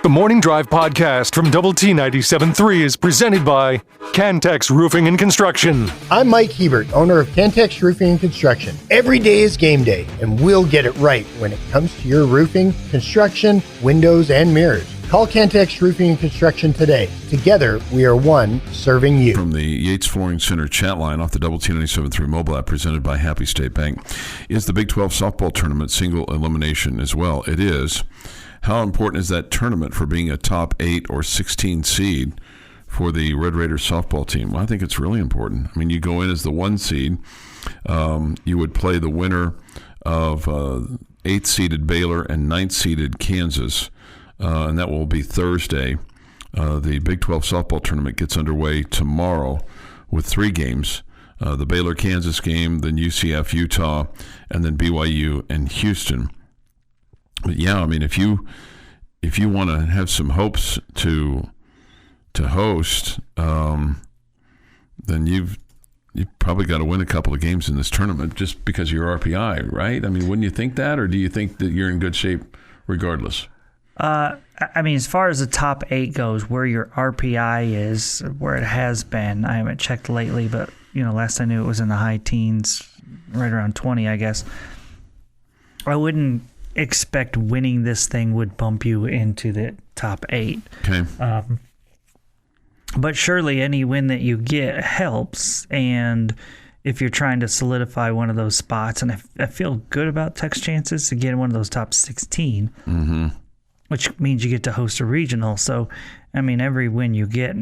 The Morning Drive podcast from Double T 97.3 is presented by Cantex Roofing and Construction. I'm Mike Hebert, owner of Cantex Roofing and Construction. Every day is game day, and we'll get it right when it comes to your roofing, construction, windows, and mirrors. Call Cantex Roofing and Construction today. Together, we are one serving you. From the Yates Flooring Center chat line off the Double T 97.3 mobile app presented by Happy State Bank. Is the Big 12 softball tournament single elimination as well? It is. How important is that tournament for being a top 8 or 16 seed for the Red Raiders softball team? Well, I think it's really important. I mean, you go in as the 1 seed. You would play the winner of 8th-seeded Baylor and 9th-seeded Kansas, and that will be Thursday. The Big 12 softball tournament gets underway tomorrow with 3 games. The Baylor-Kansas game, then UCF-Utah, and then BYU and Houston. But yeah, I mean, if you want to have some hopes to host, then you've probably got to win a couple of games in this tournament just because of your RPI, right? I mean, wouldn't you think that, or do you think that you're in good shape regardless? I mean, as far as the top 8 goes, where your RPI is, where it has been, I haven't checked lately, but last I knew it was in the high teens, right around 20, I guess. I wouldn't expect winning this thing would bump you into the top 8. Okay. But surely any win that you get helps, and if you're trying to solidify one of those spots, and I feel good about Tech's chances to get in one of those top 16, which means you get to host a regional. So, I mean, every win you get,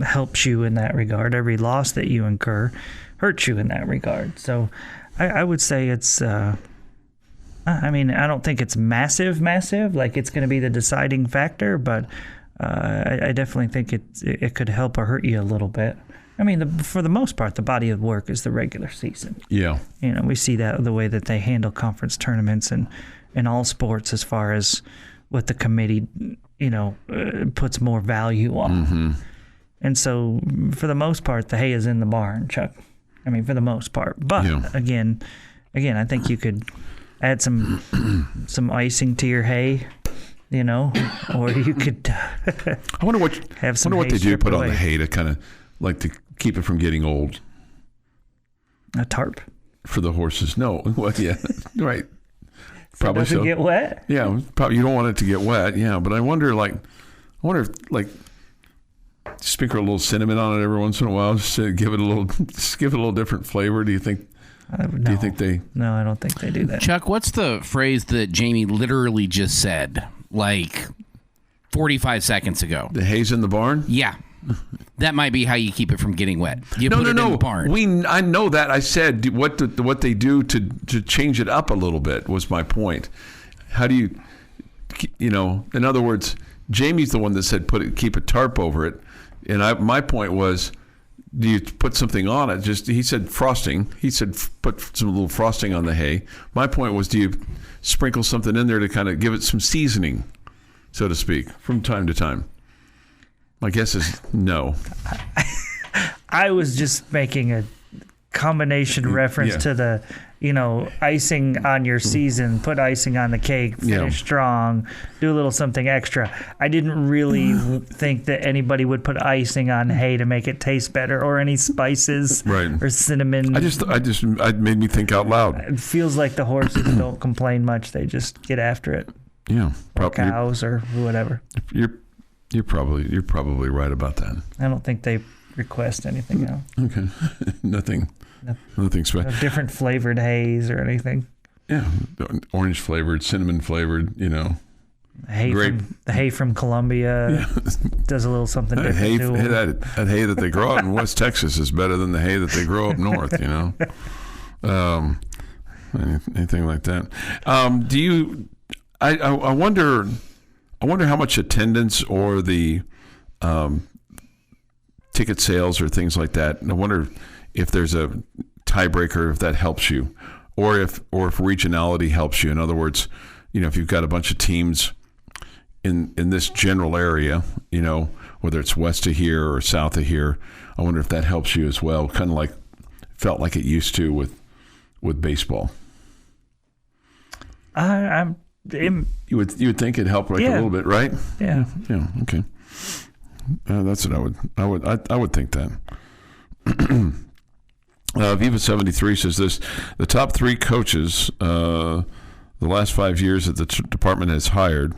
helps you in that regard. Every loss that you incur hurts you in that regard. So I would say it's... I mean, I don't think it's massive, like it's going to be the deciding factor, but I definitely think it could help or hurt you a little bit. I mean, for the most part, the body of work is the regular season. Yeah. We see that the way that they handle conference tournaments and in all sports as far as what the committee, puts more value on. Mm-hmm. And so, for the most part, the hay is in the barn, Chuck. I mean, for the most part. But, again, I think you could add some icing to your hay, or you could I wonder what have some. I wonder what they do put away on the hay to kind of like to keep it from getting old. A tarp for the horses. No, well, yeah, right. So probably it doesn't so. Get wet. Yeah, probably you don't want it to get wet. Yeah, but I wonder if sprinkle a little cinnamon on it every once in a while, just to give it a little different flavor. Do you think? No. Do you think they? No, I don't think they do that. Chuck, what's the phrase that Jamie literally just said, like 45 seconds ago? The hay's in the barn? Yeah. That might be how you keep it from getting wet. You put it in the barn. I know that. I said what they do to change it up a little bit was my point. How do you, in other words, Jamie's the one that said keep a tarp over it, and my point was, do you put something on it? He said frosting. He said put some little frosting on the hay. My point was, do you sprinkle something in there to kind of give it some seasoning, so to speak, from time to time? My guess is no. I was just making a combination reference to the, icing on your season, put icing on the cake, finish strong, do a little something extra. I didn't really think that anybody would put icing on hay to make it taste better, or any spices or cinnamon. It made me think out loud. It feels like the horses don't complain much. They just get after it. Yeah. Or cows or whatever. You're probably right about that. I don't think they request anything else. Okay. Nothing special. No different flavored haze or anything. Yeah, orange flavored, cinnamon flavored. The hay from Colombia does a little something different too. That hay that they grow out in West Texas is better than the hay that they grow up north. Anything like that. Do you? I wonder how much attendance or the ticket sales or things like that. And I wonder if there's a tiebreaker, if that helps you, or if regionality helps you. In other words, if you've got a bunch of teams in this general area, whether it's west of here or south of here, I wonder if that helps you as well. Kind of like felt like it used to with baseball. I'm You would think it'd help a little bit, right? Yeah. Yeah. Okay. That's what I would think that. Viva 73 says this: the top 3 coaches the last 5 years that the department has hired,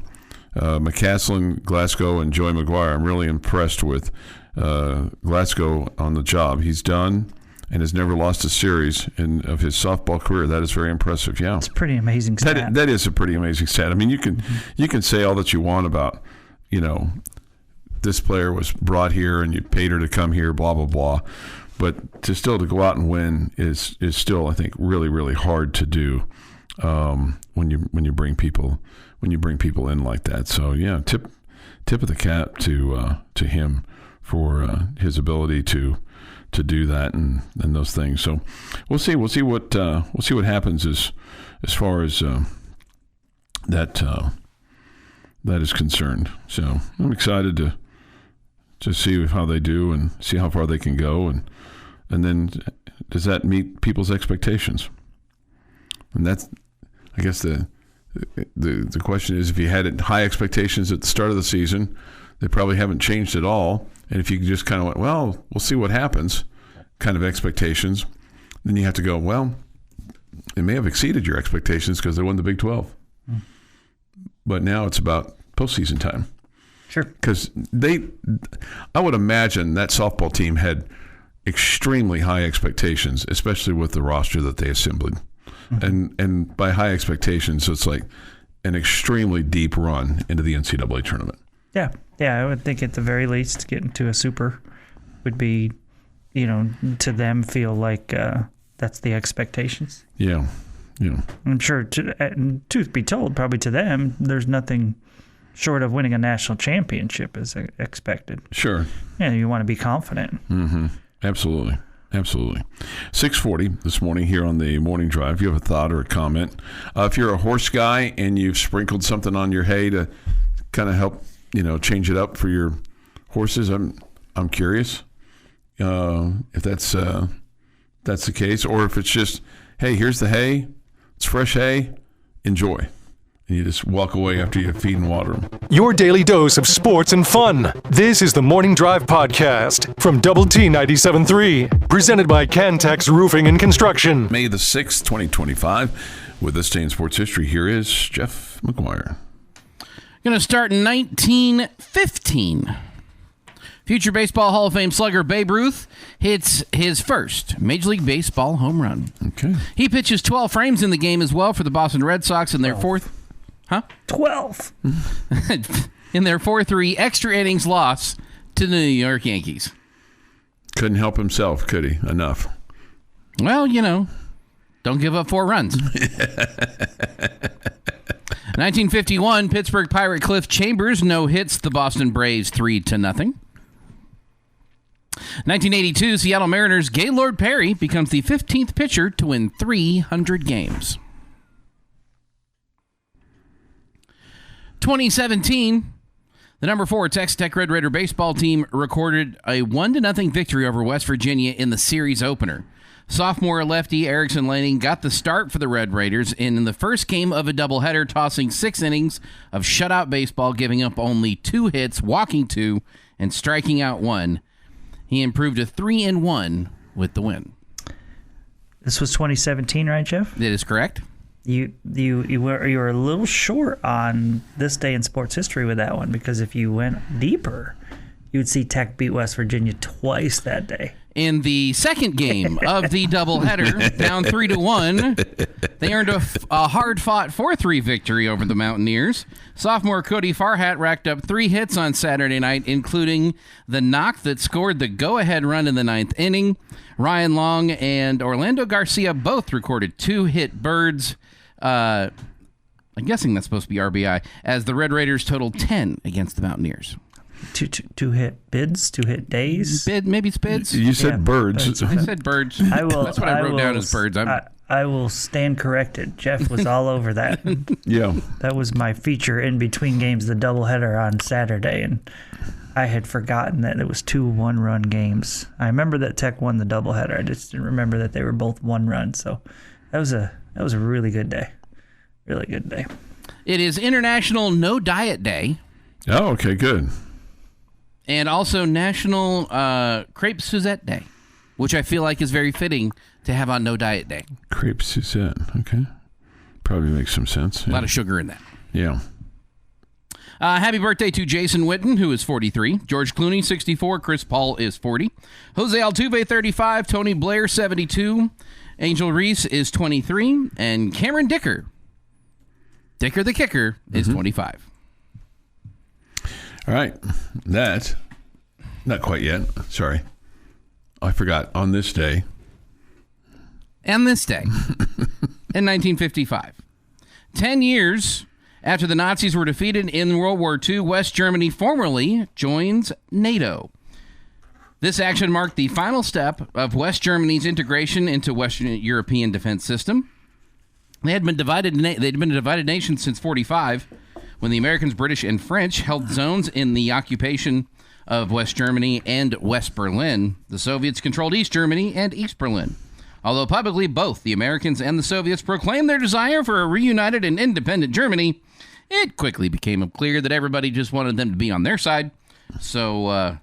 McCaslin, Glasgow, and Joey McGuire. I'm really impressed with Glasgow on the job. He's done and has never lost a series of his softball career. That is very impressive. Yeah, it's a pretty amazing stat. That is a pretty amazing stat. I mean, you can say all that you want about, this player was brought here and you paid her to come here, blah blah blah, but to go out and win is still, I think, really really hard to do when you bring people in like that. So yeah, tip of the cap to him for his ability to do that and those things. So we'll see what happens as far as that is concerned. So I'm excited to see how they do and see how far they can go, and then does that meet people's expectations? And that's, I guess, the question is, if you had high expectations at the start of the season, they probably haven't changed at all. And if you just kind of went, well, we'll see what happens, kind of expectations, then you have to go, well, it may have exceeded your expectations because they won the Big 12. But now it's about postseason time. Sure. Because I would imagine that softball team had extremely high expectations, especially with the roster that they assembled. Mm-hmm. And by high expectations, it's like an extremely deep run into the NCAA tournament. Yeah. Yeah, I would think at the very least getting to a super would be, to them feel like that's the expectations. Yeah. Yeah. I'm sure, truth be told, probably to them, there's nothing short of winning a national championship is expected. Sure. Yeah, you want to be confident. Mm-hmm. Absolutely. 6:40 this morning here on the Morning Drive. If you have a thought or a comment, if you're a horse guy and you've sprinkled something on your hay to kind of help, change it up for your horses, I'm curious if that's the case, or if it's just, hey, here's the hay, it's fresh hay, enjoy. And you just walk away after you feed and water them. Your daily dose of sports and fun. This is the Morning Drive Podcast from Double T 97.3, presented by Cantex Roofing and Construction. May the 6th, 2025. With this day in sports history, here is Jeff McGuire. Going to start in 1915. Future Baseball Hall of Fame slugger Babe Ruth hits his first Major League Baseball home run. Okay. He pitches 12 frames in the game as well for the Boston Red Sox in their fourth... Huh? 12. In their 4-3 extra innings loss to the New York Yankees. Couldn't help himself, could he? Enough. Well, don't give up 4 runs. 1951, Pittsburgh Pirate Cliff Chambers no-hits the Boston Braves 3-0. 1982, Seattle Mariners Gaylord Perry becomes the 15th pitcher to win 300 games. 2017, the number 4 Texas Tech Red Raider baseball team recorded a 1-0 victory over West Virginia in the series opener. Sophomore lefty Erickson Lanning got the start for the Red Raiders in the first game of a doubleheader, tossing 6 innings of shutout baseball, giving up only 2 hits, walking 2, and striking out 1. He improved to 3-1 with the win. This was 2017, right, Jeff? That is correct. You were a little short on this day in sports history with that one, because if you went deeper, you would see Tech beat West Virginia twice that day. In the second game of the doubleheader, down 3-1, they earned a hard-fought 4-3 victory over the Mountaineers. Sophomore Cody Farhat racked up 3 hits on Saturday night, including the knock that scored the go-ahead run in the 9th inning. Ryan Long and Orlando Garcia both recorded 2-hit birds. I'm guessing that's supposed to be RBI, as the Red Raiders totaled 10 against the Mountaineers. Two hit bids, 2 hit days. Maybe it's bids. You said birds. I said birds. That's what I wrote down as birds. I will stand corrected. Jeff was all over that. Yeah. That was my feature in between games, the doubleheader on Saturday, and I had forgotten that it was 2 one-run games. I remember that Tech won the doubleheader. I just didn't remember that they were both 1 run. So that was a really good day. Really good day. It is International No Diet Day. Oh, okay, good. And also National Crepe Suzette Day, which I feel like is very fitting to have on No Diet Day. Crepe Suzette, okay. Probably makes some sense. A lot of sugar in that. Yeah. Happy birthday to Jason Witten, who is 43. George Clooney, 64. Chris Paul is 40. Jose Altuve, 35. Tony Blair, 72. Angel Reese is 23. And Cameron Dicker the Kicker, is 25. All right. That, not quite yet. Sorry. I forgot. On this day. And this day, in 1955. 10 years after the Nazis were defeated in World War II, West Germany formally joins NATO. This action marked the final step of West Germany's integration into Western European defense system. They'd been a divided nation since 1945, when the Americans, British, and French held zones in the occupation of West Germany and West Berlin. The Soviets controlled East Germany and East Berlin. Although publicly both the Americans and the Soviets proclaimed their desire for a reunited and independent Germany, it quickly became clear that everybody just wanted them to be on their side. So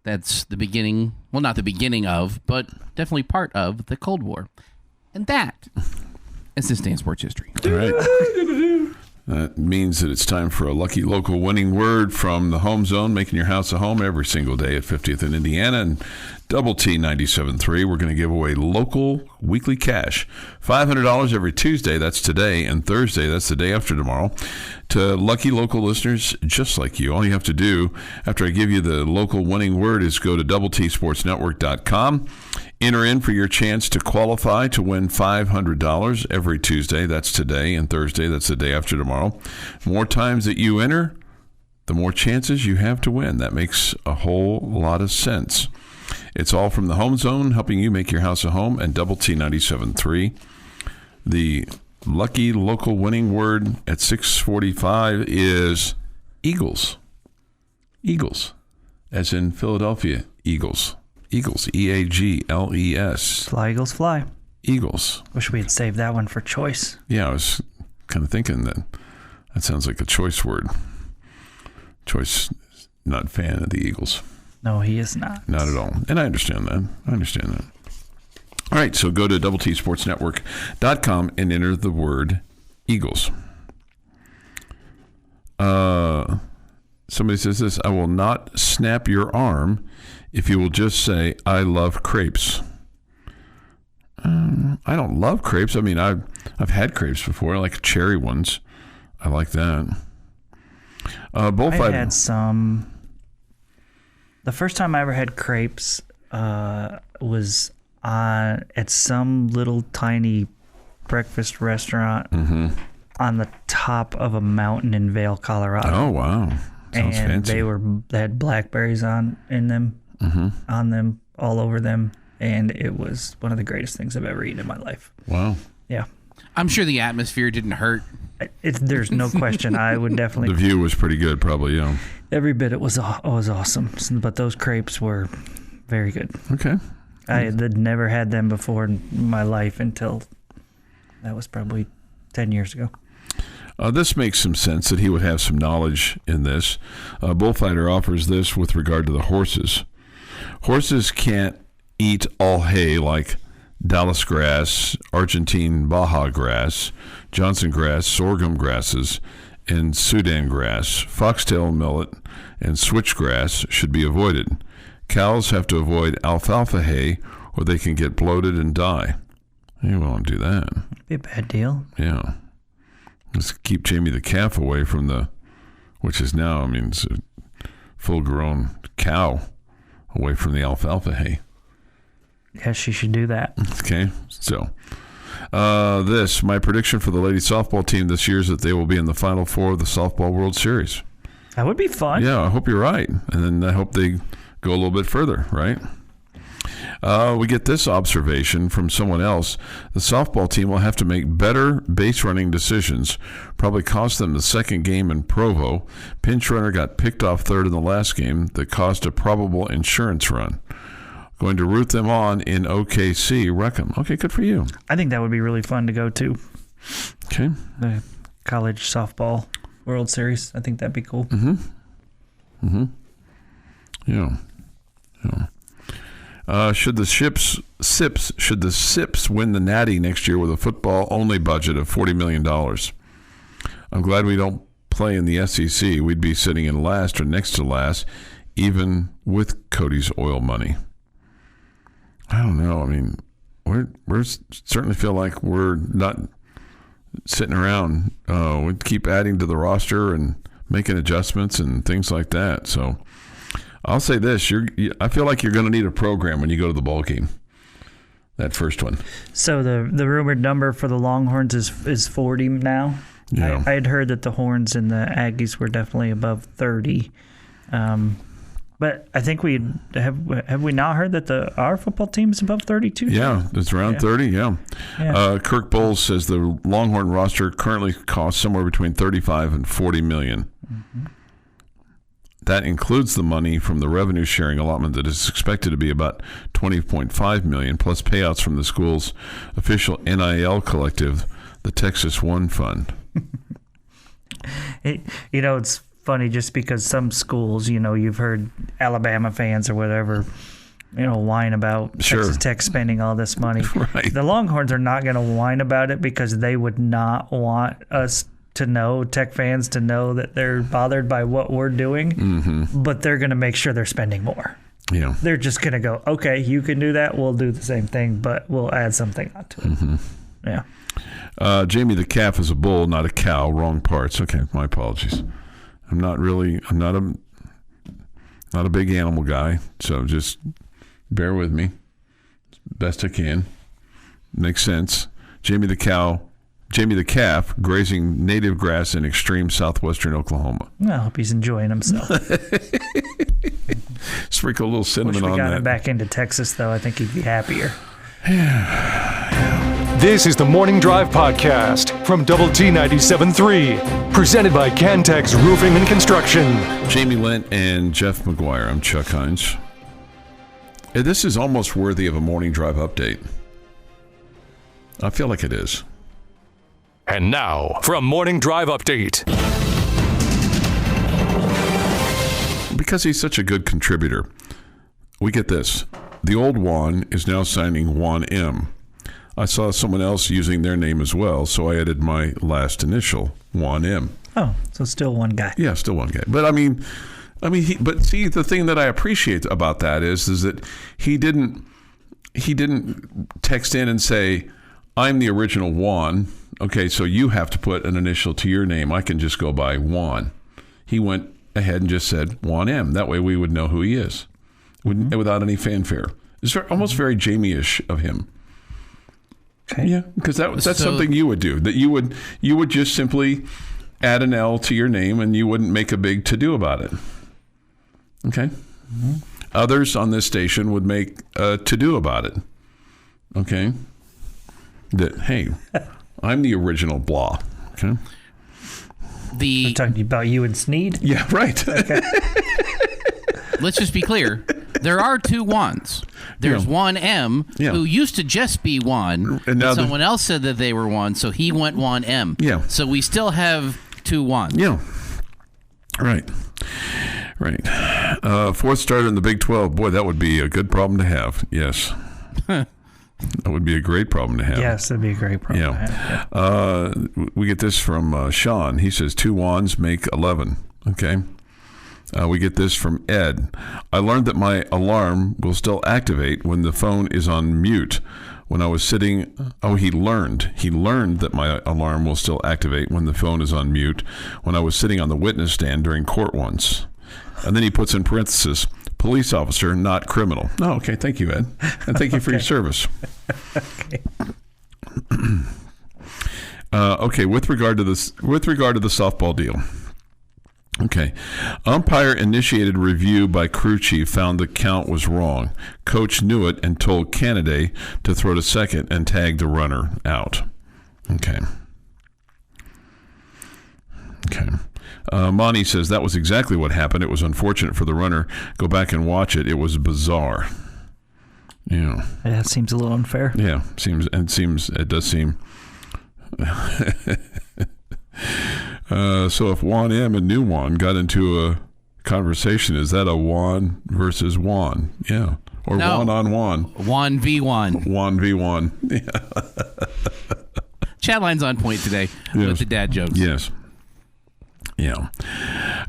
that's the beginning, well, not the beginning of, but definitely part of the Cold War. And that is this day in sports history. All right. That means that it's time for a lucky local winning word from the home zone, making your house a home every single day at 50th and Indiana and Double T 97.3. We're going to give away local weekly cash, $500 every Tuesday, that's today, and Thursday, that's the day after tomorrow, to lucky local listeners just like you. All you have to do after I give you the local winning word is go to doubleTSportsNetwork.com. Enter in for your chance to qualify to win $500 every Tuesday. That's today, and Thursday, that's the day after tomorrow. More times that you enter, the more chances you have to win. That makes a whole lot of sense. It's all from the home zone, helping you make your house a home, and Double T 97.3. The lucky local winning word at 6:45 is Eagles. Eagles, as in Philadelphia Eagles. Eagles, E-A-G-L-E-S. Fly, Eagles, fly. Eagles. Wish we had saved that one for choice. Yeah, I was kind of thinking that sounds like a choice word. Choice, not fan of the Eagles. No, he is not. Not at all. And I understand that. All right, so go to doubleTSportsNetwork.com and enter the word Eagles. Somebody says this: I will not snap your arm if you will just say, I love crepes. I don't love crepes. I mean, I've had crepes before. I like cherry ones. I like that. I had some. The first time I ever had crepes was at some little tiny breakfast restaurant on the top of a mountain in Vail, Colorado. Oh, wow. Sounds fancy. They had blackberries on them, all over them, and it was one of the greatest things I've ever eaten in my life. Wow. Yeah. I'm sure the atmosphere didn't hurt. There's no question. I would definitely. The view was pretty good, probably, yeah. Every bit it was awesome, but those crepes were very good. Okay. I had never had them before in my life until that was probably 10 years ago. This makes some sense that he would have some knowledge in this. Bullfighter offers this with regard to the horses. Horses can't eat all hay like Dallas grass, Argentine Baja grass, Johnson grass, sorghum grasses, and Sudan grass. Foxtail millet and switchgrass should be avoided. Cows have to avoid alfalfa hay or they can get bloated and die. You won't do that. Be a bad deal. Yeah. Let's keep Jamie the calf away from which is now, it's a full-grown cow away from the alfalfa hay. Yes, she should do that. Okay, so my prediction for the ladies softball team this year is that they will be in the Final Four of the Softball World Series. That would be fun. Yeah, I hope you're right. And then I hope they go a little bit further, right? We get this observation from someone else. The softball team will have to make better base running decisions. Probably cost them the second game in Provo. Pinch runner got picked off third in the last game that caused a probable insurance run. Going to root them on in OKC, Wreckham. Okay, good for you. I think that would be really fun to go to. Okay. The college softball World Series. I think that'd be cool. Yeah. Should the Sips win the Natty next year with a football-only budget of $40 million? I'm glad we don't play in the SEC. We'd be sitting in last or next to last, even with Cody's oil money. I don't know. I mean, we're certainly feel like we're not sitting around. We keep adding to the roster and making adjustments and things like that. So I'll say this: I feel like you're going to need a program when you go to the ball game. That first one. So the rumored number for the Longhorns is 40 now. Yeah. I had heard that the Horns and the Aggies were definitely above 30. But I think we have we not heard that our football team is above 32? Yeah, it's around 30, yeah. Kirk Bowles says the Longhorn roster currently costs somewhere between $35 and $40 million. Mm-hmm. That includes the money from the revenue sharing allotment that is expected to be about $20.5 million, plus payouts from the school's official NIL collective, the Texas One Fund. It's funny just because some schools, you've heard Alabama fans or whatever, whine about Texas Tech spending all this money. Right. The Longhorns are not going to whine about it because they would not want us to know, Tech fans to know that they're bothered by what we're doing, mm-hmm. but they're going to make sure they're spending more. Yeah. They're just going to go, okay, you can do that. We'll do the same thing, but we'll add something onto it. Mm-hmm. Yeah. Jamie the calf is a bull, not a cow. Wrong parts. Okay, my apologies. I'm not a big animal guy, so just bear with me best I can. Makes sense. Jamie the calf grazing native grass in extreme southwestern Oklahoma. Well, I hope he's enjoying himself. Sprinkle a little cinnamon on that. Wish we got him back into Texas, though. I think he'd be happier. This is the Morning Drive Podcast from Double T 97.3, presented by Cantex Roofing and Construction. Jamie Lent and Jeff McGuire. I'm Chuck Heinz. This is almost worthy of a Morning Drive update. I feel like it is. And now, for a Morning Drive update. Because he's such a good contributor, we get this. The old Juan is now signing Juan M. I saw someone else using their name as well, so I added my last initial, Juan M. Oh, so still one guy. Yeah, still one guy. But but see, the thing that I appreciate about that is that he didn't text in and say, I'm the original Juan. Okay, so you have to put an initial to your name. I can just go by Juan. He went ahead and just said Juan M. That way we would know who he is without any fanfare. It's almost very Jamie-ish of him. Okay. Yeah, because that's something you would do. That you would just simply add an L to your name and you wouldn't make a big to-do about it. Okay? Mm-hmm. Others on this station would make a to-do about it. Okay? That, hey, I'm the original blah. Okay? We're talking about you and Sneed? Yeah, right. Okay. Let's just be clear. There are two Juans. There's Juan M, who used to just be Juan, and someone else said that they were Juan, so he went Juan M. Yeah. So we still have two Juans. Yeah. Right. Fourth starter in the Big 12. Boy, that would be a good problem to have. Yes. That would be a great problem to have. Yes, that'd be a great problem to have. Yeah. We get this from Sean. He says 2 Juans make 11. Okay. We get this from Ed. I learned that my alarm will still activate when the phone is on mute. When I was sitting, he learned that my alarm will still activate when the phone is on mute when I was sitting on the witness stand during court once. And then he puts in parentheses, police officer, not criminal. Oh, okay. Thank you, Ed. And thank you for your service. Okay. Okay. With regard to the softball deal. Okay. Umpire initiated review by crew chief found the count was wrong. Coach knew it and told Canada to throw to second and tag the runner out. Okay. Monty says that was exactly what happened. It was unfortunate for the runner. Go back and watch it. It was bizarre. Yeah. That seems a little unfair. Yeah. It does seem So if Juan M and New Juan got into a conversation, is that a Juan versus Juan? Yeah. Or No. Juan on Juan. 1v1. Juan v. Juan. Yeah. Chat line's on point today with the dad jokes. Yes. Yeah. All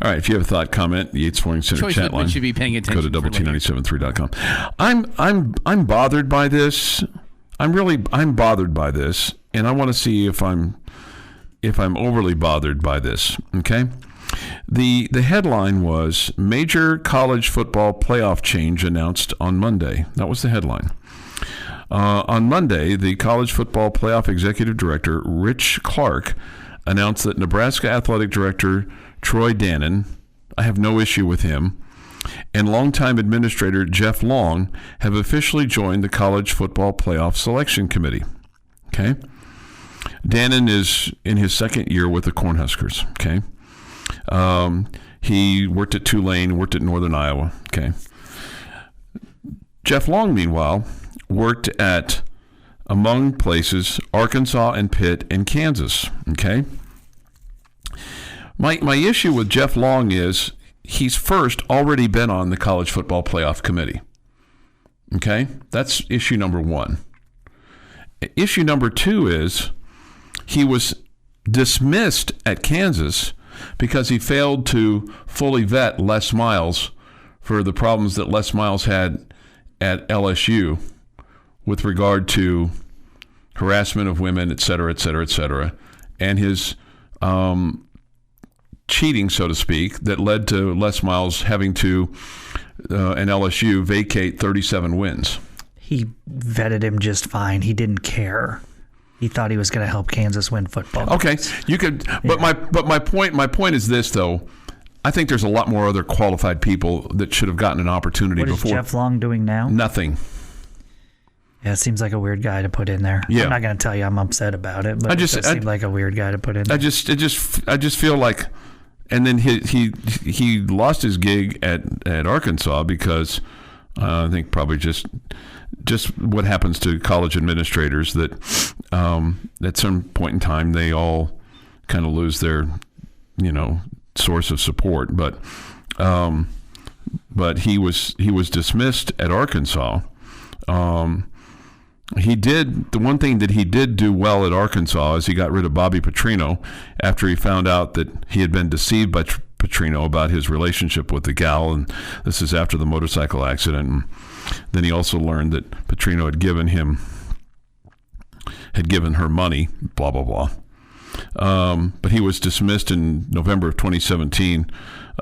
right. If you have a thought, comment, the Yates Flooring Center Choice chat Whitman line. should be paying attention. Go to WT973.com. I'm bothered by this. I'm bothered by this, and I want to see if I'm overly bothered by this. Okay. The headline was Major College Football Playoff Change Announced on Monday. That was the headline. On Monday, the College Football Playoff Executive Director, Rich Clark, announced that Nebraska Athletic Director Troy Dannon, I have no issue with him, and longtime administrator Jeff Long have officially joined the College Football Playoff Selection Committee. Okay? Dannon is in his second year with the Cornhuskers. Okay? He worked at Tulane, worked at Northern Iowa. Okay? Jeff Long, meanwhile, worked at, among places, Arkansas and Pitt and Kansas. Okay? My issue with Jeff Long is he's first already been on the College Football Playoff Committee. Okay? That's issue number one. Issue number two is he was dismissed at Kansas because he failed to fully vet Les Miles for the problems that Les Miles had at LSU with regard to harassment of women, et cetera, et cetera, et cetera, and his cheating, so to speak, that led to Les Miles having to, and LSU, vacate 37 wins. He vetted him just fine. He didn't care. He thought he was going to help Kansas win football. Okay, you could, but my point is this though. I think there's a lot more other qualified people that should have gotten an opportunity before. What is Jeff Long doing now? Nothing. Yeah, it seems like a weird guy to put in there. Yeah. I'm not going to tell you I'm upset about it, but it just seemed like a weird guy to put in there. I just feel like, and then he lost his gig at Arkansas because I think probably just what happens to college administrators that at some point in time they all kind of lose their source of support. But he was dismissed at Arkansas. The one thing that he did do well at Arkansas is he got rid of Bobby Petrino after he found out that he had been deceived by Petrino about his relationship with the gal, and this is after the motorcycle accident. And then he also learned that Petrino had given her money, blah blah blah. But he was dismissed in November of 2017.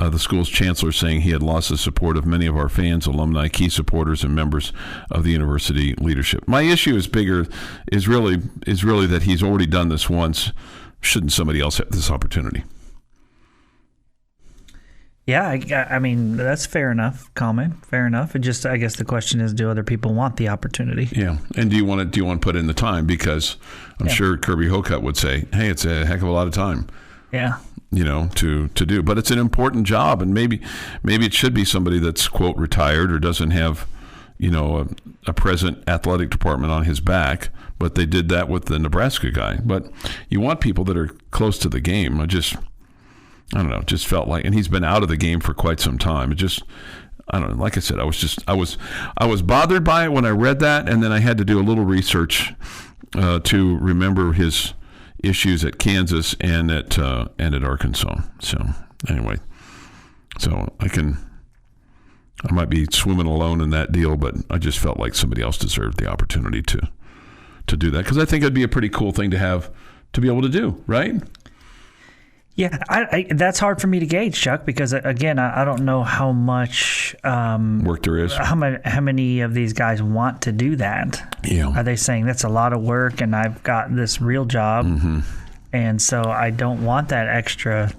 The school's chancellor saying he had lost the support of many of our fans, alumni, key supporters, and members of the university leadership. My issue is really that he's already done this once. Shouldn't somebody else have this opportunity? Yeah, I mean, that's fair enough comment. Fair enough. It just, I guess the question is, do other people want the opportunity? Yeah. And do you want to put in the time? Because I'm sure Kirby Hocutt would say, hey, it's a heck of a lot of time. Yeah. To do. But it's an important job, and maybe it should be somebody that's, quote, retired or doesn't have, a present athletic department on his back. But they did that with the Nebraska guy. But you want people that are close to the game. I don't know, just felt like, and he's been out of the game for quite some time. I don't know, like I said, I was bothered by it when I read that, and then I had to do a little research to remember his issues at Kansas and at Arkansas. So anyway, I might be swimming alone in that deal, but I just felt like somebody else deserved the opportunity to do that, because I think it'd be a pretty cool thing to be able to do, right? Yeah, that's hard for me to gauge, Chuck, because, again, I don't know how much work there is. How many of these guys want to do that? Yeah. Are they saying that's a lot of work and I've got this real job, and so I don't want that extra,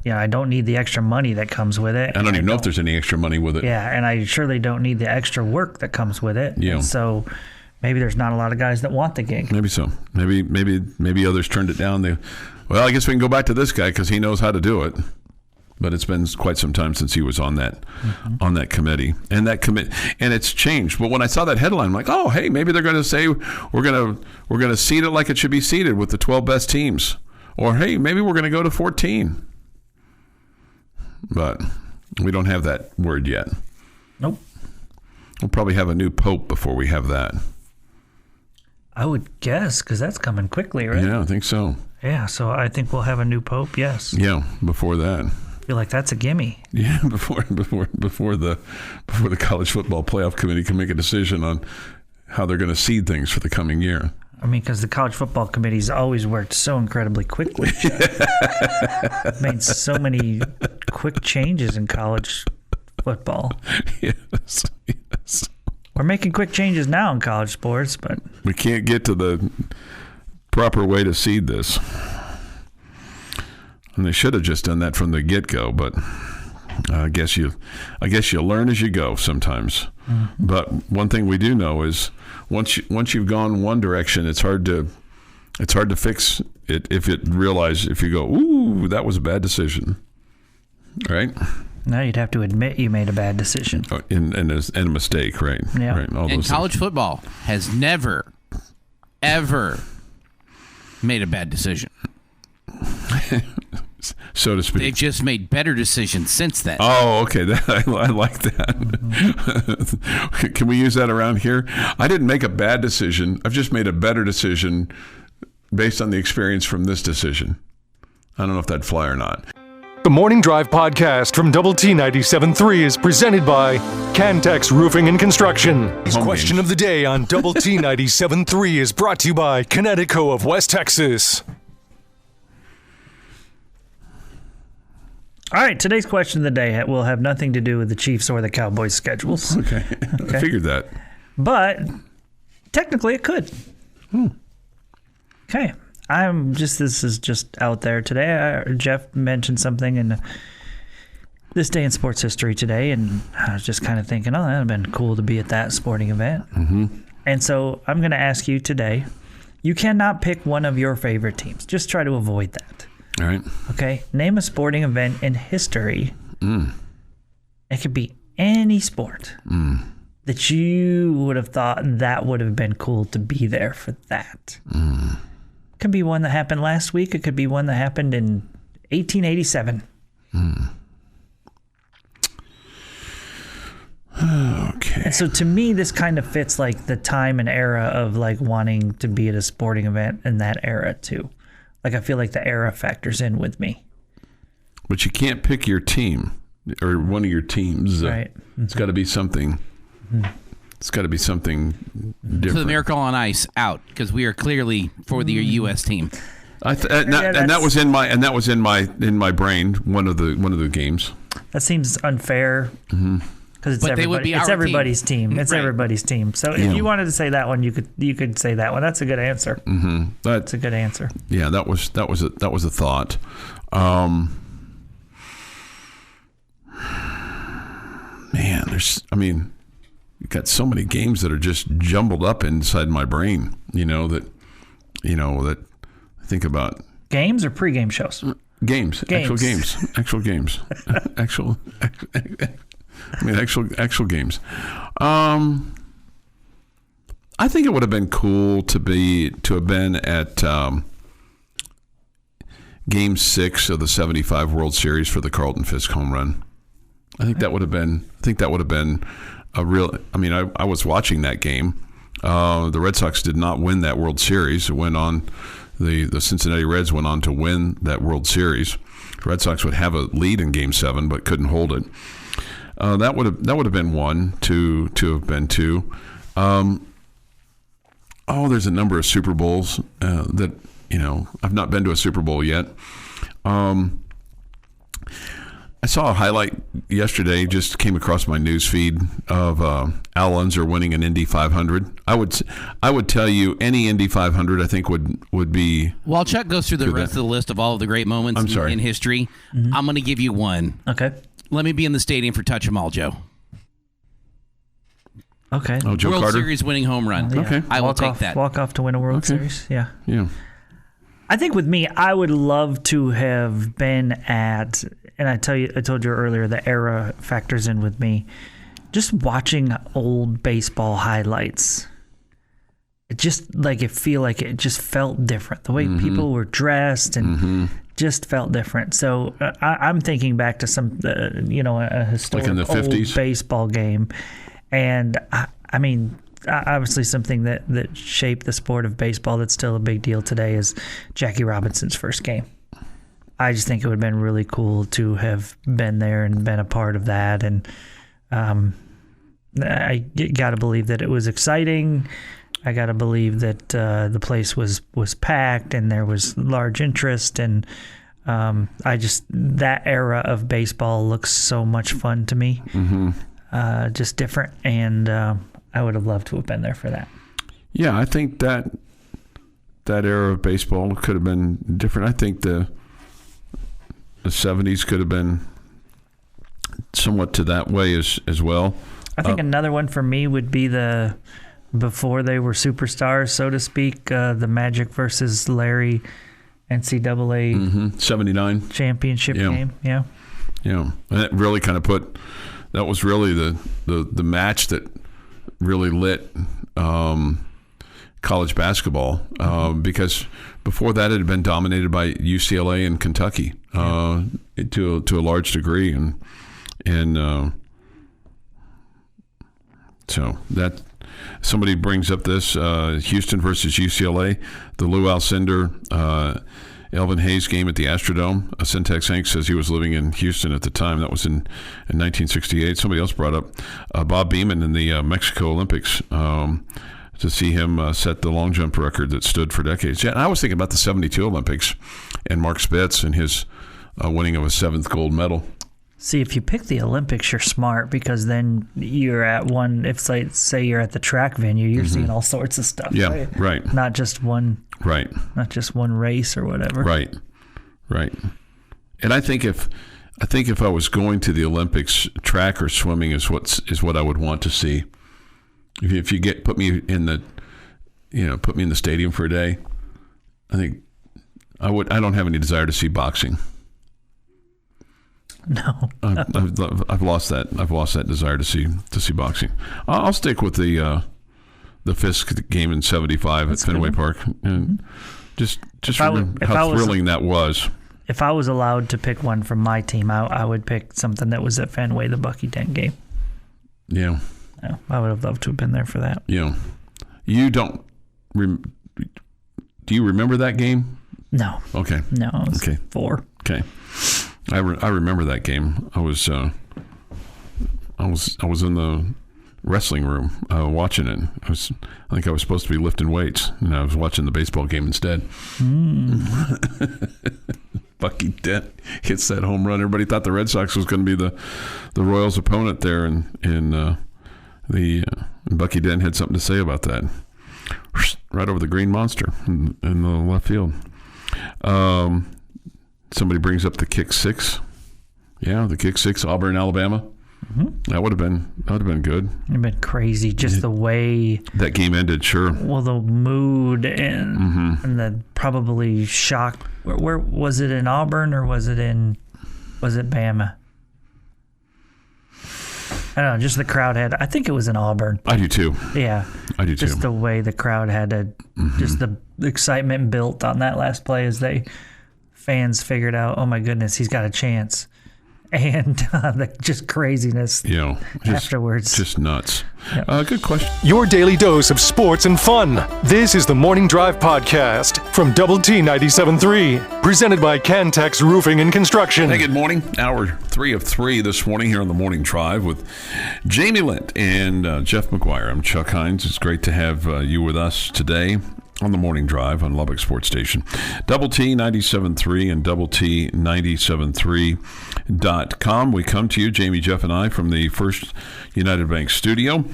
I don't need the extra money that comes with it. I don't even know if there's any extra money with it. Yeah, and I surely don't need the extra work that comes with it. Yeah. And so maybe there's not a lot of guys that want the gig. Maybe so. Maybe others turned it down. Well, I guess we can go back to this guy because he knows how to do it. But it's been quite some time since he was on that committee, and it's changed. But when I saw that headline, I'm like, oh, hey, maybe they're going to say we're going to seed it like it should be seeded with the 12 best teams, Or, hey, maybe we're going to go to 14. But we don't have that word yet. Nope. We'll probably have a new pope before we have that. I would guess, because that's coming quickly, right? Yeah, I think so. Yeah, so I think we'll have a new pope, yes. Yeah, before that. I feel like that's a gimme. Yeah, before the college football playoff committee can make a decision on how they're going to seed things for the coming year. I mean, because the college football committee's always worked so incredibly quickly. Made so many quick changes in college football. Yes. We're making quick changes now in college sports, but We can't get to the proper way to seed this. And they should have just done that from the get-go, but I guess you learn as you go sometimes. Mm-hmm. But one thing we do know is once you've gone one direction, it's hard to fix it if you go, ooh, that was a bad decision. Right? now you'd have to admit you made a bad decision. And a mistake, right? Yeah. Right. And college football has never, ever made a bad decision. So to speak. They've just made better decisions since then. Oh, okay. I like that. Can we use that around here? I didn't make a bad decision. I've just made a better decision based on the experience from this decision. I don't know if that'd fly or not. The Morning Drive podcast from Double T 97.3 is presented by Cantex Roofing and Construction. His question of the day on Double T 97.3 is brought to you by Connecticut of West Texas. All right, today's question of the day will have nothing to do with the Chiefs or the Cowboys schedules. Okay. I figured that. But technically it could. Okay. This is just out there today. Jeff mentioned something in this day in sports history today, and I was just kind of thinking, that would have been cool to be at that sporting event. Mm-hmm. And so I'm going to ask you today, you cannot pick one of your favorite teams. Just try to avoid that. All right. Okay. Name a sporting event in history. It could be any sport that you would have thought that would have been cool to be there for that. It could be one that happened last week. It could be one that happened in 1887. Okay. And so to me, this kind of fits like the time and era of like wanting to be at a sporting event in that era too. Like, I feel like the era factors in with me. But you can't pick your team or one of your teams. Right. It's got to be something. It's got to be something different. So the Miracle on Ice out because we are clearly for the U.S. team. That was in my brain. One of the games. That seems unfair. Because it's everybody's team. It's right. Everybody's team. So if you wanted to say that one, you could say that one. That's a good answer. That's a good answer. Yeah, that was a thought. Man, you've got so many games that are just jumbled up inside my brain. That I think about games or pregame shows. Games. Actual games. Actual games. Actual games. I think it would have been cool to have been at Game 6 of the '75 World Series for the Carlton Fisk home run. I think that would have been a real. I was watching that game. The Red Sox did not win that World Series. It went on. The Cincinnati Reds went on to win that World Series. The Red Sox would have a lead in Game 7, but couldn't hold it. That would have been one to have been two. There's a number of Super Bowls that I've not been to a Super Bowl yet. I saw a highlight yesterday. Just came across my news feed of Al Unser winning an Indy 500. I would tell you any Indy 500 I think would be. While Chuck goes through the rest of the list of all of the great moments in history, I'm going to give you one. Okay. Let me be in the stadium for Touch 'Em All, Joe. Okay. Oh, Joe World Carter? Series winning home run. Yeah. Okay. I will take that. Walk off to win a World Series. Yeah. Yeah. I think with me, I would love to have been at, and I told you earlier, the era factors in with me. Just watching old baseball highlights it just like it felt different. The way people were dressed and just felt different. So I'm thinking back to some, a historic like in the 50s? Old baseball game. And I mean, obviously something that shaped the sport of baseball that's still a big deal today is Jackie Robinson's first game. I just think it would have been really cool to have been there and been a part of that. And I got to believe that it was exciting. I got to believe that the place was packed and there was large interest. And that era of baseball looks so much fun to me. Just different. And I would have loved to have been there for that. Yeah, I think that era of baseball could have been different. I think the 70s could have been somewhat to that way as well. I think another one for me would be before they were superstars, so to speak, the Magic versus Larry NCAA 79 championship game. Yeah. Yeah. And that really kind of that was really the match that really lit college basketball because before that it had been dominated by UCLA and Kentucky to a large degree, and so that somebody brings up this Houston versus UCLA, the Lou Alcindor Elvin Hayes game at the Astrodome. Syntax Hank says he was living in Houston at the time. That was in 1968. Somebody else brought up Bob Beamon in the Mexico Olympics to see him set the long jump record that stood for decades. Yeah, and I was thinking about the 72 Olympics and Mark Spitz and his winning of a 7th gold medal. See, if you pick the Olympics, you're smart because then you're at one. If say you're at the track venue, you're seeing all sorts of stuff. Yeah, right. Not just one. Right. Not just one race or whatever. Right. And I think if I was going to the Olympics, track or swimming is what I would want to see. If you put me in the stadium for a day, I think I would. I don't have any desire to see boxing. No, I've lost that. I've lost that desire to see boxing. I'll stick with the Fisk game in '75 at Fenway Park, and just remember how thrilling that was. If I was allowed to pick one from my team, I would pick something that was at Fenway, the Bucky Dent game. Yeah, I would have loved to have been there for that. Yeah, you don't. Do you remember that game? No. Okay. No. I was 4. Okay. I remember that game. I was in the wrestling room watching it. I think I was supposed to be lifting weights, and I was watching the baseball game instead. Bucky Dent hits that home run. Everybody thought the Red Sox was going to be the Royals' opponent there, and Bucky Dent had something to say about that. Right over the green monster in the left field. Somebody brings up the kick 6. Yeah, the kick 6, Auburn, Alabama. That would have been good. It would have been crazy, just the way that game ended. Sure. Well, the mood and the probably shock. Where was it, in Auburn or was it Bama? I don't know. Just the crowd had. I think it was in Auburn. I do too. Yeah, I do too. Just the way the crowd had to. Just the excitement built on that last play as fans figured out, oh my goodness, he's got a chance. And just craziness afterwards. Just nuts. Yep. Good question. Your daily dose of sports and fun. This is the Morning Drive Podcast from Double T 97.3, presented by Cantex Roofing and Construction. Hey, good morning. Hour 3 of 3 this morning here on the Morning Drive with Jamie Lent and Jeff McGuire. I'm Chuck Heinz. It's great to have you with us today on the Morning Drive on Lubbock Sports Station. Double T 97.3 and Double T 97.3.com. We come to you, Jamie, Jeff, and I, from the First United Bank studio,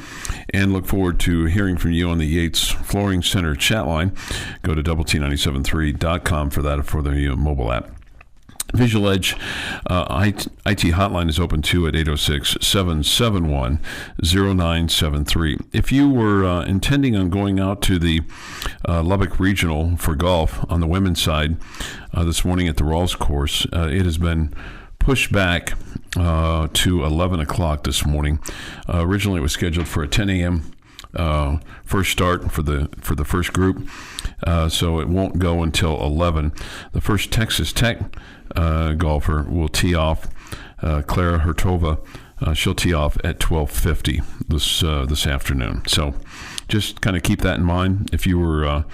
and look forward to hearing from you on the Yates Flooring Center chat line. Go to Double T 97.3.com for that, for the mobile app. Visual Edge IT hotline is open too at 806-771-0973. If you were intending on going out to the Lubbock Regional for golf on the women's side this morning at the Rawls course, it has been pushed back to 11 o'clock this morning. Originally it was scheduled for a 10 a.m. first start for the first group, so it won't go until 11. The first Texas Tech golfer will tee off, Clara Hertova. She'll tee off at 12:50 this afternoon. So just kind of keep that in mind if you were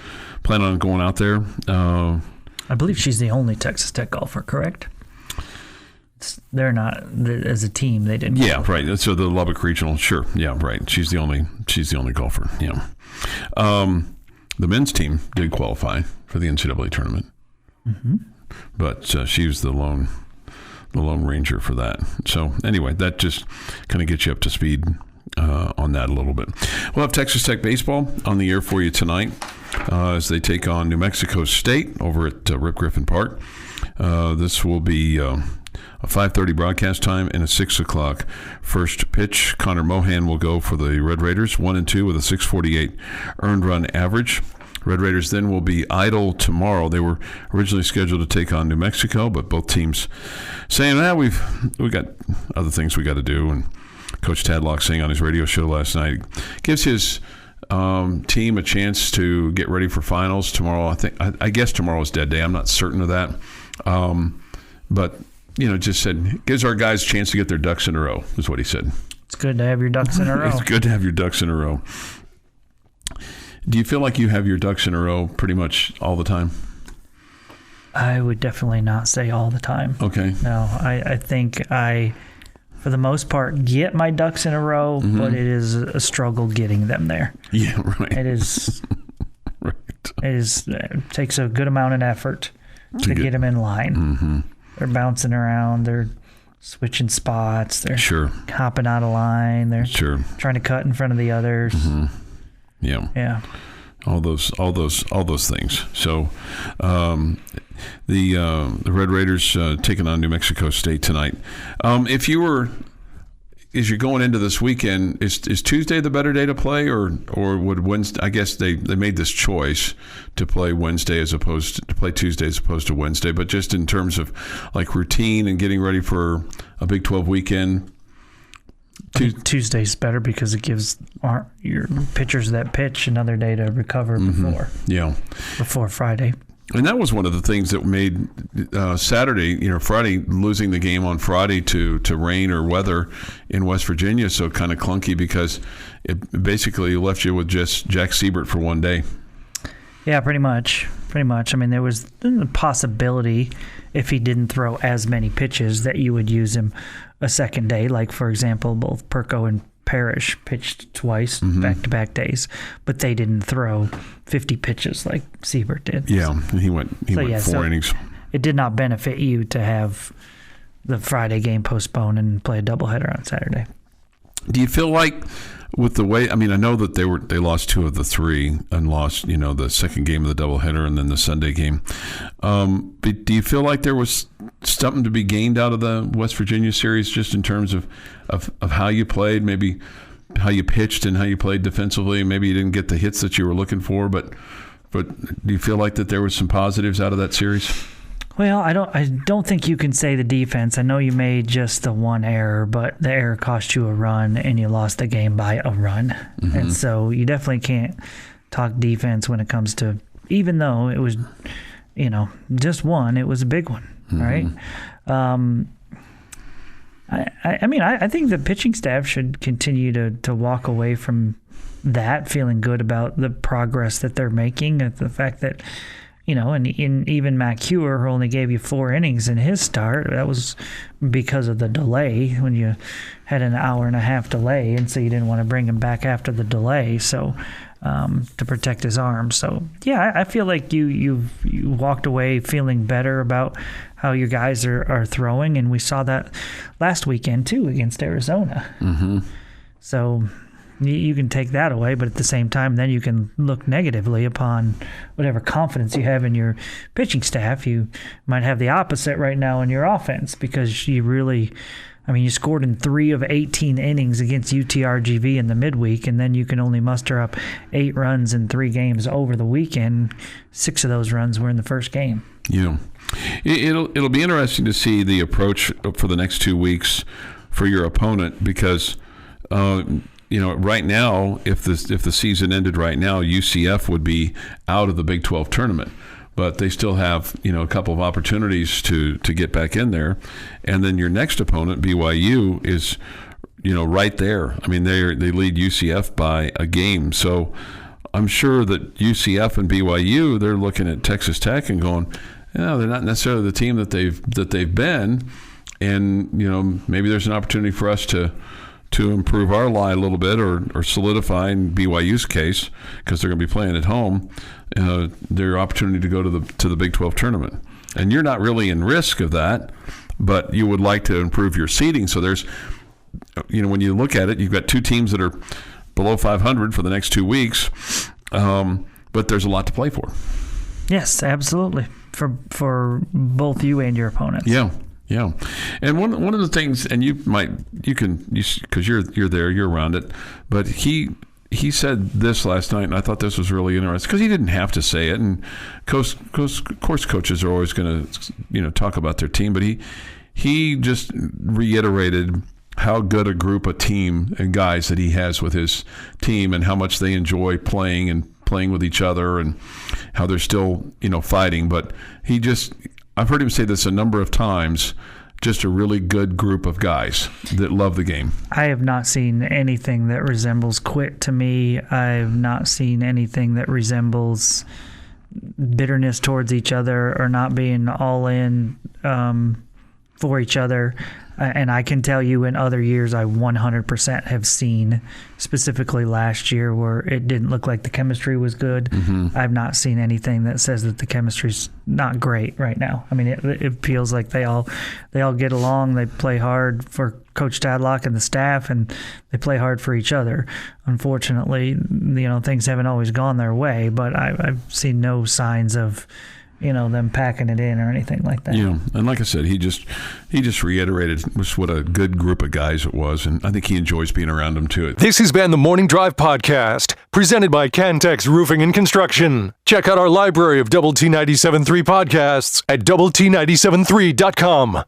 planning on going out there. I believe she's the only Texas Tech golfer, correct? They're not, as a team, they didn't. Yeah, right. So the Lubbock Regional, sure. Yeah, right. She's the only golfer. Yeah. The men's team did qualify for the NCAA tournament, but she was the lone ranger for that. So anyway, that just kind of gets you up to speed on that a little bit. We'll have Texas Tech baseball on the air for you tonight as they take on New Mexico State over at Rip Griffin Park. This will be a 5:30 broadcast time and a 6 o'clock first pitch. Connor Mohan will go for the Red Raiders, 1-2 with a 648 earned run average. Red Raiders then will be idle tomorrow. They were originally scheduled to take on New Mexico, but both teams saying, we got other things we got to do. And Coach Tadlock saying on his radio show last night, gives his team a chance to get ready for finals tomorrow. I guess tomorrow is dead day. I'm not certain of that. But, just said, gives our guys a chance to get their ducks in a row, is what he said. It's good to have your ducks in a row. It's good to have your ducks in a row. Do you feel like you have your ducks in a row pretty much all the time? I would definitely not say all the time. Okay. No, I think I, for the most part, get my ducks in a row, but it is a struggle getting them there. Yeah, right. It is. Right. It takes a good amount of effort to get them in line. They're bouncing around. They're switching spots. They're hopping out of line. They're trying to cut in front of the others. Yeah. Yeah. All those things. So, the Red Raiders taking on New Mexico State tonight. As you're going into this weekend, is Tuesday the better day to play, or would Wednesday? I guess they made this choice to play Wednesday to play Tuesday as opposed to Wednesday. But just in terms of like routine and getting ready for a Big 12 weekend. Tuesday's better because it gives your pitchers that pitch another day to recover before Friday. And that was one of the things that made Friday, losing the game on Friday to rain or weather in West Virginia so kind of clunky, because it basically left you with just Jack Siebert for one day. Yeah, pretty much. I mean, there was a possibility if he didn't throw as many pitches that you would use him a second day. Like, for example, both Perko and Parrish pitched twice back-to-back days, but they didn't throw 50 pitches like Siebert did. Yeah, he went 4 innings. It did not benefit you to have the Friday game postponed and play a doubleheader on Saturday. Do you feel like with the way, I mean, I know that they lost 2 of the 3 and lost, the second game of the doubleheader and then the Sunday game. But do you feel like there was something to be gained out of the West Virginia series, just in terms of how you played, maybe how you pitched and how you played defensively? Maybe you didn't get the hits that you were looking for, but do you feel like that there was some positives out of that series? Well, I don't think you can say the defense. I know you made just the one error, but the error cost you a run, and you lost the game by a run. And so you definitely can't talk defense when it comes to, even though it was, just one, it was a big one, right? I think the pitching staff should continue to walk away from that feeling good about the progress that they're making, the fact that, and even Matt Hewer, who only gave you 4 innings in his start, that was because of the delay, when you had an hour and a half delay, and so you didn't want to bring him back after the delay, so to protect his arm. So, yeah, I feel like you walked away feeling better about how your guys are throwing, and we saw that last weekend, too, against Arizona. So you can take that away, but at the same time, then you can look negatively upon whatever confidence you have in your pitching staff. You might have the opposite right now in your offense, because you really, you scored in 3 of 18 innings against UTRGV in the midweek, and then you can only muster up 8 runs in 3 games over the weekend. 6 of those runs were in the first game. Yeah. It'll be interesting to see the approach for the next 2 weeks for your opponent, because right now, if the season ended right now, UCF would be out of the Big 12 tournament. But they still have, a couple of opportunities to get back in there. And then your next opponent, BYU, is, right there. I mean, they lead UCF by a game. So I'm sure that UCF and BYU, they're looking at Texas Tech and going, they're not necessarily the team that they've been. And, maybe there's an opportunity for us to improve our lie a little bit or solidify in BYU's case, because they're going to be playing at home, their opportunity to go to the Big 12 tournament. And you're not really in risk of that, but you would like to improve your seeding. So there's, when you look at it, you've got two teams that are below 500 for the next 2 weeks, but there's a lot to play for. Yes, absolutely. For both you and your opponents. Yeah. Yeah, and one of the things, and because you're there, you're around it, but he said this last night, and I thought this was really interesting because he didn't have to say it, and of course coaches are always going to talk about their team, but he just reiterated how good a group of team and guys that he has with his team, and how much they enjoy playing with each other, and how they're still fighting. But I've heard him say this a number of times, just a really good group of guys that love the game. I have not seen anything that resembles quit to me. I have not seen anything that resembles bitterness towards each other or not being all in for each other. And I can tell you in other years I 100% have seen, specifically last year, where it didn't look like the chemistry was good. Mm-hmm. I've not seen anything that says that the chemistry's not great right now. I mean, it feels like they all get along. They play hard for Coach Tadlock and the staff, and they play hard for each other. Unfortunately, things haven't always gone their way, but I've seen no signs of them packing it in or anything like that. Yeah, and like I said, he just reiterated just what a good group of guys it was, and I think he enjoys being around them too. This has been the Morning Drive Podcast, presented by Cantex Roofing and Construction. Check out our library of Double T 97.3 podcasts at doublet973.com.